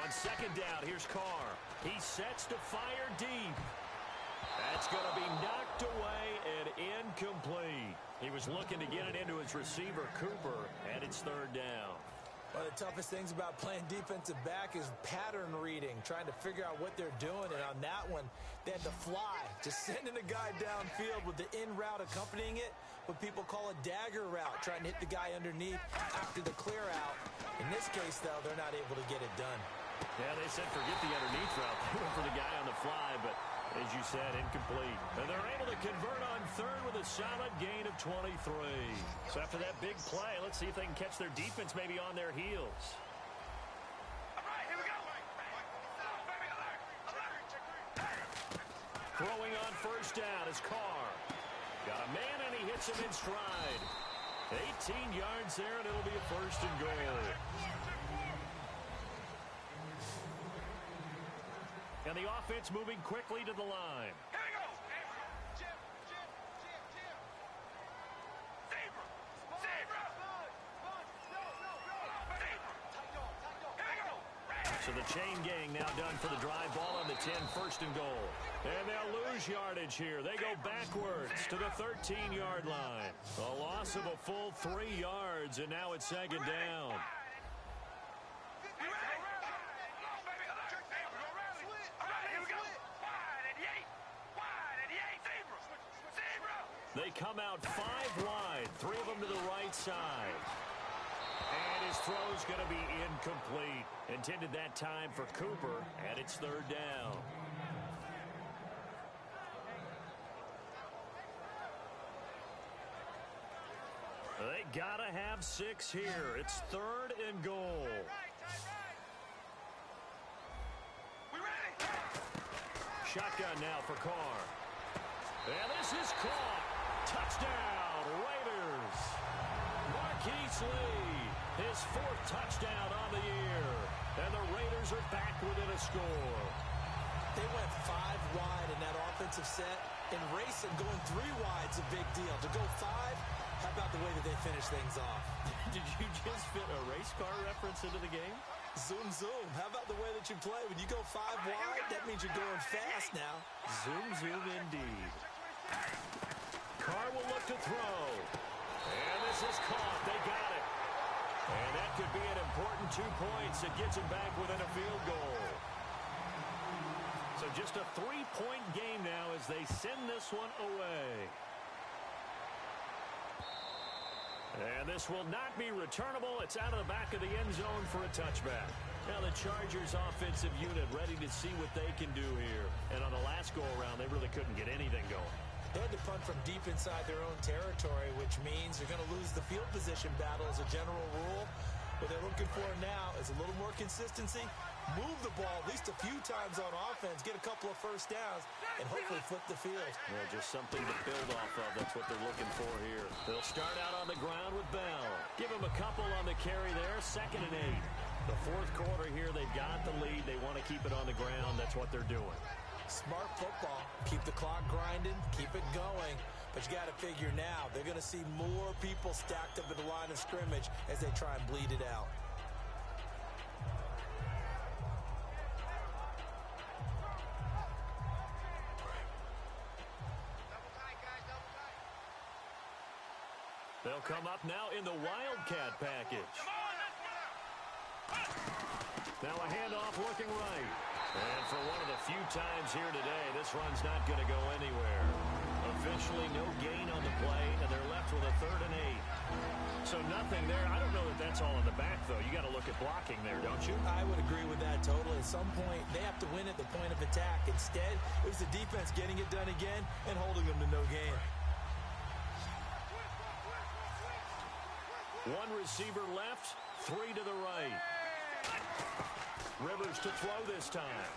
B: On second down, here's Carr. He sets to fire deep. That's going to be knocked away and incomplete. He was looking to get it into his receiver, Cooper, and it's third down.
A: One of the toughest things about playing defensive back is pattern reading, trying to figure out what they're doing. And on that one, they had to fly, just sending a guy downfield with the in route accompanying it, what people call a dagger route, trying to hit the guy underneath after the clear out. In this case, though, they're not able to get it done.
B: Yeah, they said forget the underneath route. They went for the guy on the fly, but as you said, incomplete. And they're able to convert on third with a solid gain of 23. So after that big play, let's see if they can catch their defense maybe on their heels.
C: All right, here we go.
B: Throwing on first down is Carr. Got a man, and he hits him in stride. 18 yards there, and it'll be a first and goal. And the offense moving quickly to the line.
C: Here we go. Zebra. Zebra. Here we go.
B: So the chain gang now done for the drive. Ball on the 10, first and goal. And they'll lose yardage here. They go backwards to the 13-yard line. A loss of a full 3 yards, and now it's second down. They come out 5 wide, 3 of them to the right side. And his throw's going to be incomplete. Intended that time for Cooper, and it's third down. They got to have 6 here. It's third and goal. Shotgun now for Carr. And this is caught. Touchdown, Raiders. Marquise Lee, his 4th touchdown on the year. And the Raiders are back within a score.
A: They went 5 wide in that offensive set, and racing going 3 wide's a big deal. To go 5, how about the way that they finish things off?
B: Did you just fit a race car reference into the game?
A: Zoom, zoom. How about the way that you play? When you go 5 wide, that means you're going fast now.
B: Zoom, zoom indeed. Carr will look to throw. And this is caught. They got it. And that could be an important 2 points. It gets him back within a field goal. So just a 3-point game now as they send this one away. And this will not be returnable. It's out of the back of the end zone for a touchback. Now the Chargers offensive unit ready to see what they can do here. And on the last go-around, they really couldn't get anything going.
A: They had to punt from deep inside their own territory, which means they're going to lose the field position battle as a general rule. What they're looking for now is a little more consistency, move the ball at least a few times on offense, get a couple of first downs, and hopefully flip the field.
B: Yeah, just something to build off of. That's what they're looking for here. They'll start out on the ground with Bell. Give him a couple on the carry there, 2nd and 8. The 4th quarter here, they've got the lead. They want to keep it on the ground. That's what they're doing.
A: Smart football. Keep the clock grinding, keep it going. But you got to figure now, they're going to see more people stacked up at the line of scrimmage as they try and bleed it out.
B: They'll come up now in the Wildcat package. Now a handoff looking right. And for one of the few times here today, this run's not going to go anywhere. Officially no gain on the play, and they're left with a 3rd and 8. So nothing there. I don't know that that's all in the back, though. You got to look at blocking there, don't you?
A: I would agree with that totally. At some point, they have to win at the point of attack. Instead, it was the defense getting it done again and holding them to no gain.
B: One receiver left, 3 to the right. Rivers to throw this time.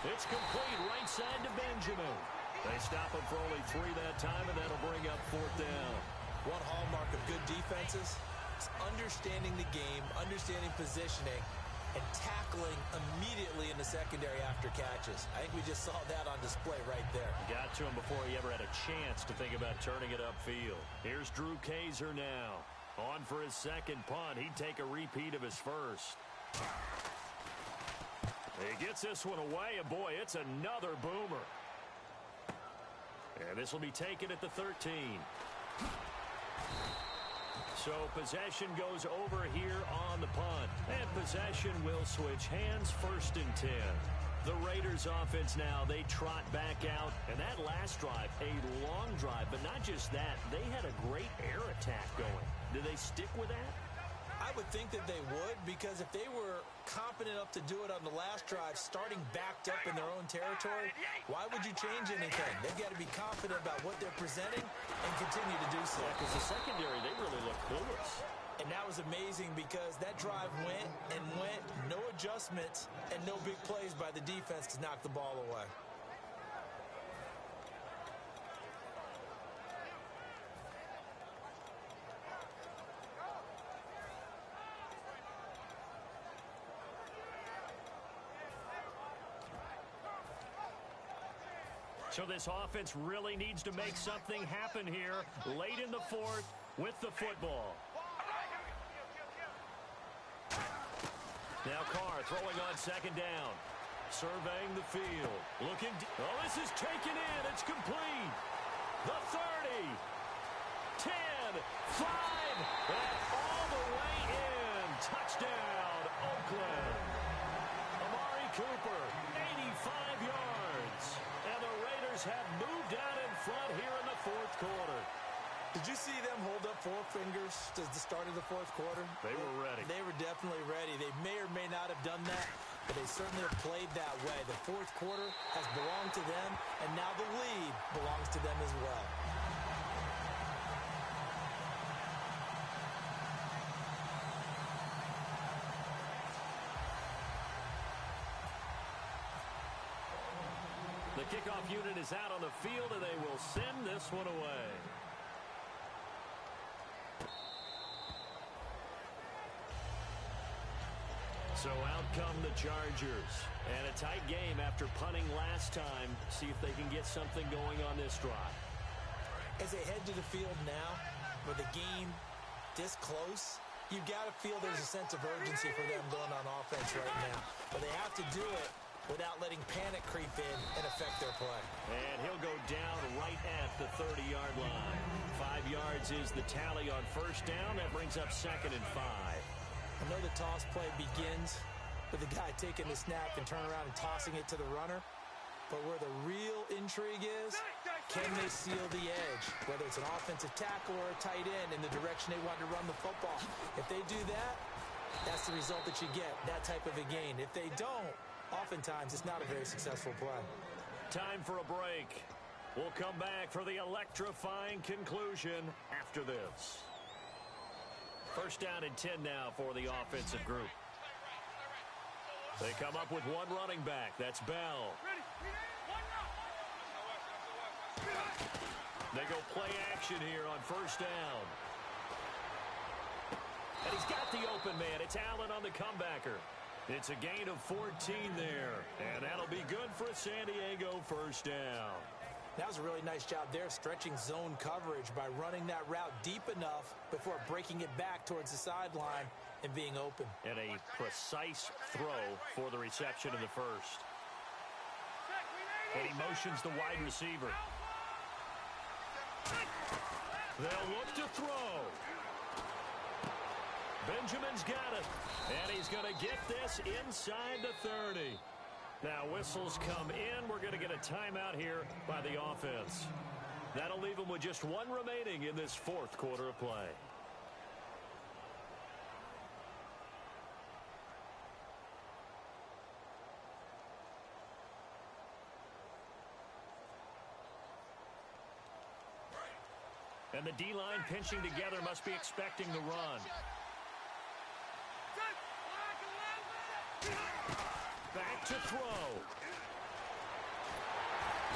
B: It's complete right side to Benjamin. They stop him for only 3 that time, and that'll bring up 4th down.
A: One hallmark of good defenses is understanding the game, understanding positioning, and tackling immediately in the secondary after catches. I think we just saw that on display right there.
B: Got to him before he ever had a chance to think about turning it upfield. Here's Drew Kaiser now. On for his 2nd punt. He'd take a repeat of his first. He gets this one away, and boy, it's another boomer. And this will be taken at the 13. So possession goes over here on the punt. And possession will switch hands, 1st and 10. The Raiders offense now, they trot back out. And that last drive, a long drive, but not just that. They had a great air attack going. Do they stick with that?
A: I would think that they would, because if they were confident enough to do it on the last drive, starting backed up in their own territory, why would you change anything? They've got to be confident about what they're presenting and continue to do so.
B: Yeah, because the secondary, they really look clueless.
A: And that was amazing because that drive went and went, no adjustments and no big plays by the defense to knock the ball away.
B: So this offense really needs to make something happen here late in the 4th with the football. Now Carr throwing on 2nd down. Surveying the field. Looking. Oh, this is taken in. It's complete. The 30. 10. 5. And all the way in. Touchdown, Oakland. Amari Cooper, 85 yards. And the Raiders have moved out in front here in the 4th quarter.
A: Did you see them hold up 4 fingers at the start of the 4th quarter?
B: They were ready.
A: They were definitely ready. They may or may not have done that, but they certainly have played that way. The 4th quarter has belonged to them, and now the lead belongs to them as well.
B: The kickoff unit is out on the field, and they will send this one away. So out come the Chargers. And a tight game after punting last time. See if they can get something going on this drive.
A: As they head to the field now, with the game this close, you've got to feel there's a sense of urgency for them going on offense right now. But they have to do it without letting panic creep in and affect their play.
B: And he'll go down right at the 30-yard line. 5 yards is the tally on 1st down. That brings up 2nd and 5.
A: I know the toss play begins with the guy taking the snap and turn around and tossing it to the runner. But where the real intrigue is, can they seal the edge? Whether it's an offensive tackle or a tight end in the direction they want to run the football. If they do that, that's the result that you get, that type of a gain. If they don't, oftentimes it's not a very successful play. Time
B: for a break. We'll come back for the electrifying conclusion after this. 1st down and 10 now for the offensive group. They come up with one running back. That's Bell. They go play action here on 1st down. And he's got the open man. It's Allen on the comebacker. It's a gain of 14 there. And that'll be good for a San Diego 1st down.
A: That was a really nice job there, stretching zone coverage by running that route deep enough before breaking it back towards the sideline and being open.
B: And a precise throw for the reception in the 1st. And he motions the wide receiver. They'll look to throw. Benjamin's got it. And he's going to get this inside the 30. Now whistles come in. We're going to get a timeout here by the offense. That'll leave them with just one remaining in this fourth quarter of play. And the D-line pinching together must be expecting the run. Back to throw.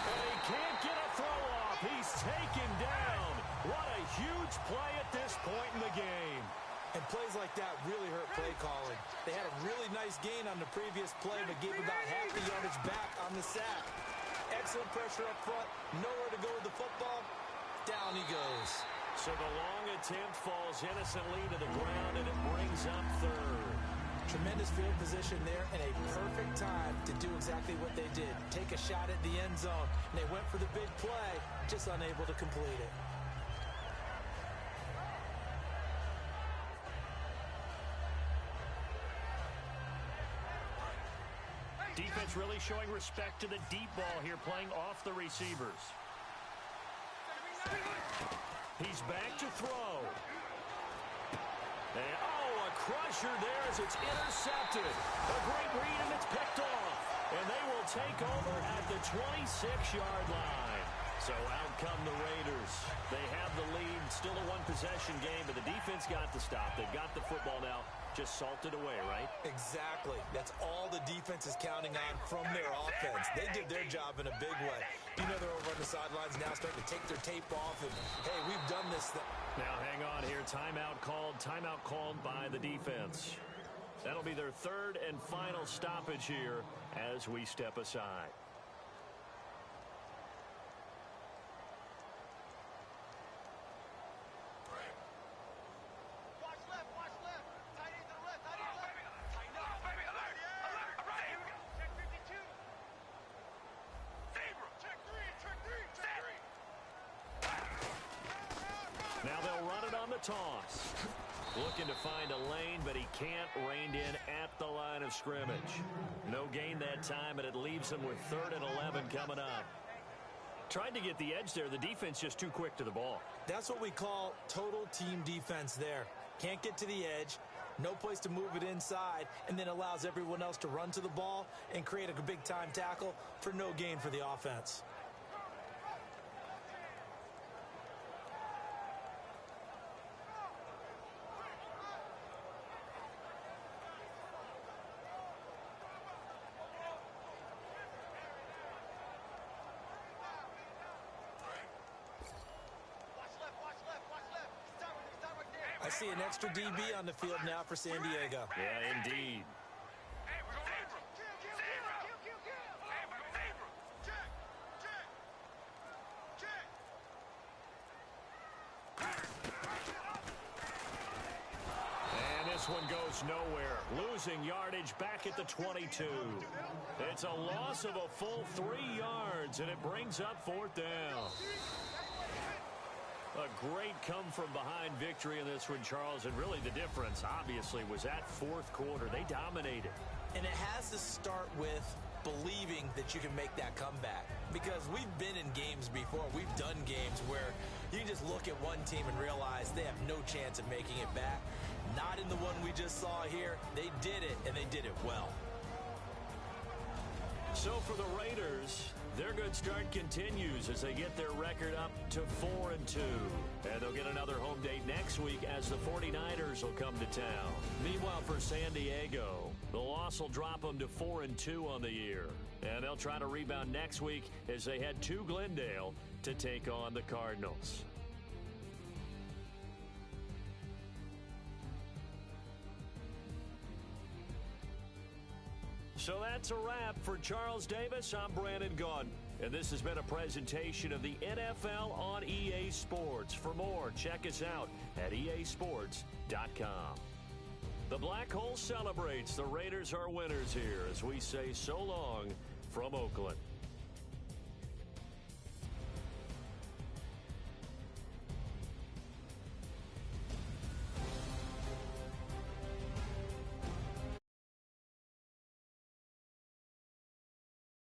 B: And he can't get a throw off. He's taken down. What a huge play at this point in the game.
A: And plays like that really hurt play calling. They had a really nice gain on the previous play, but gave about half the yardage back on the sack. Excellent pressure up front. Nowhere to go with the football. Down he goes.
B: So the long attempt falls innocently to the ground, and it brings up third.
A: Tremendous field position there and a perfect time to do exactly what they did. Take a shot at the end zone. And they went for the big play, just unable to complete it.
B: Defense really showing respect to the deep ball here, playing off the receivers. He's back to throw. And, a crusher there as it's intercepted. A great read, and it's picked off. And they will take over at the 26-yard line. So out come the Raiders. They have the lead. Still a one-possession game, but the defense got the stop. They've got the football now. Just salted away, right?
A: Exactly. That's all the defense is counting on from their offense. They did their job in a big way. You know they're over on the sidelines now starting to take their tape off, and, hey, we've done this.
B: Now, hang on here. Timeout called by the defense. That'll be their third and final stoppage here as we step aside. Now they'll run it on the toss. Looking to find a lane, but he can't. Reined in at the line of scrimmage. No gain that time, and it leaves him with 3rd and 11 coming up. Tried to get the edge there. The defense just too quick to the ball.
A: That's what we call total team defense there. Can't get to the edge. No place to move it inside, and then allows everyone else to run to the ball and create a big-time tackle for no gain for the offense. I see an extra DB on the field now for San Diego.
B: Yeah, indeed. And this one goes nowhere. Losing yardage back at the 22. It's a loss of a full 3 yards, and it brings up 4th down. A great come-from-behind victory in this one, Charles, and really the difference, obviously, was that 4th quarter. They dominated.
A: And it has to start with believing that you can make that comeback. Because we've been in games before. We've done games where you can just look at one team and realize they have no chance of making it back. Not in the one we just saw here. They did it, and they did it well.
B: So for the Raiders, their good start continues as they get their record up to 4-2. And they'll get another home date next week as the 49ers will come to town. Meanwhile, for San Diego, the loss will drop them to 4-2 on the year. And they'll try to rebound next week as they head to Glendale to take on the Cardinals. So that's a wrap. For Charles Davis, I'm Brandon Gaudin. And this has been a presentation of the NFL on EA Sports. For more, check us out at easports.com. The Black Hole celebrates. The Raiders are winners here as we say so long from Oakland.